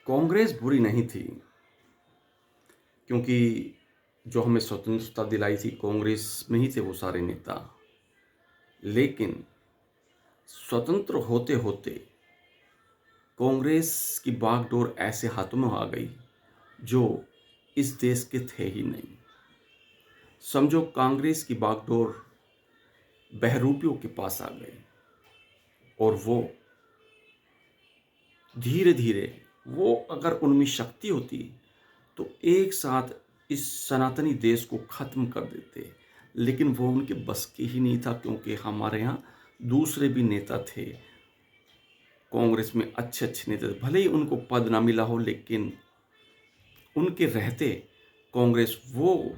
कांग्रेस बुरी नहीं थी, क्योंकि जो हमें स्वतंत्रता दिलाई थी कांग्रेस में ही थे वो सारे नेता। लेकिन स्वतंत्र होते होते कांग्रेस की बागडोर ऐसे हाथों में आ गई जो इस देश के थे ही नहीं। समझो कांग्रेस की बागडोर बहरूपियों के पास आ गई और वो धीरे धीरे, वो अगर उनमें शक्ति होती तो एक साथ इस सनातनी देश को खत्म कर देते। लेकिन वो उनके बस की ही नहीं था, क्योंकि हमारे यहाँ दूसरे भी नेता थे कांग्रेस में, अच्छे अच्छे नेता थे। भले ही उनको पद ना मिला हो, लेकिन उनके रहते कांग्रेस वो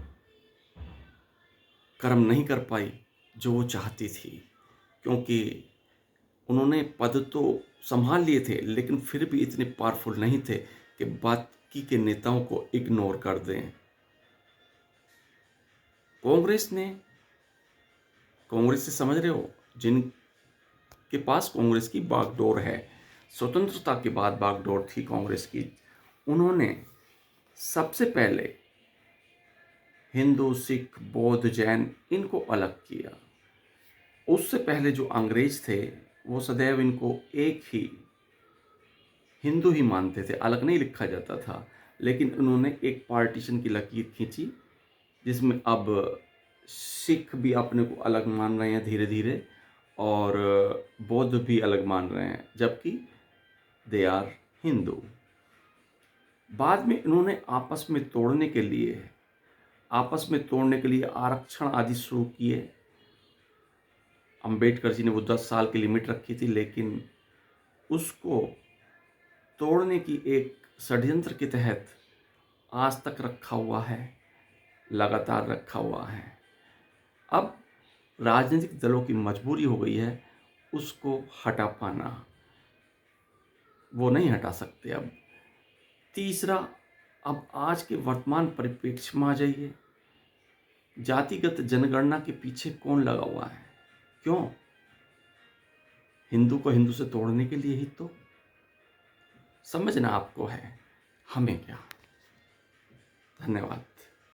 कर्म नहीं कर पाई जो वो चाहती थी, क्योंकि उन्होंने पद तो संभाल लिए थे लेकिन फिर भी इतने पावरफुल नहीं थे कि बाकी के नेताओं को इग्नोर कर दें। कांग्रेस ने, कांग्रेस से समझ रहे हो, जिनके पास कांग्रेस की बागडोर है, स्वतंत्रता के बाद बागडोर थी कांग्रेस की, उन्होंने सबसे पहले हिंदू, सिख, बौद्ध, जैन इनको अलग किया। उससे पहले जो अंग्रेज थे वो सदैव इनको एक ही हिंदू ही मानते थे, अलग नहीं लिखा जाता था। लेकिन उन्होंने एक पार्टीशन की लकीर खींची, जिसमें अब सिख भी अपने को अलग मान रहे हैं धीरे धीरे, और बौद्ध भी अलग मान रहे हैं, जबकि दे आर हिंदू। बाद में इन्होंने आपस में तोड़ने के लिए आरक्षण आदि शुरू किए। अंबेडकर जी ने वो 10 साल की लिमिट रखी थी, लेकिन उसको तोड़ने की एक षड्यंत्र के तहत आज तक रखा हुआ है, लगातार रखा हुआ है। अब राजनीतिक दलों की मजबूरी हो गई है उसको हटा पाना, वो नहीं हटा सकते अब। तीसरा, अब आज के वर्तमान परिप्रेक्ष्य में आ जाइए, जातिगत जनगणना के पीछे कौन लगा हुआ है? क्यों? हिंदू को हिंदू से तोड़ने के लिए ही तो। समझना आपको है, हमें क्या। धन्यवाद।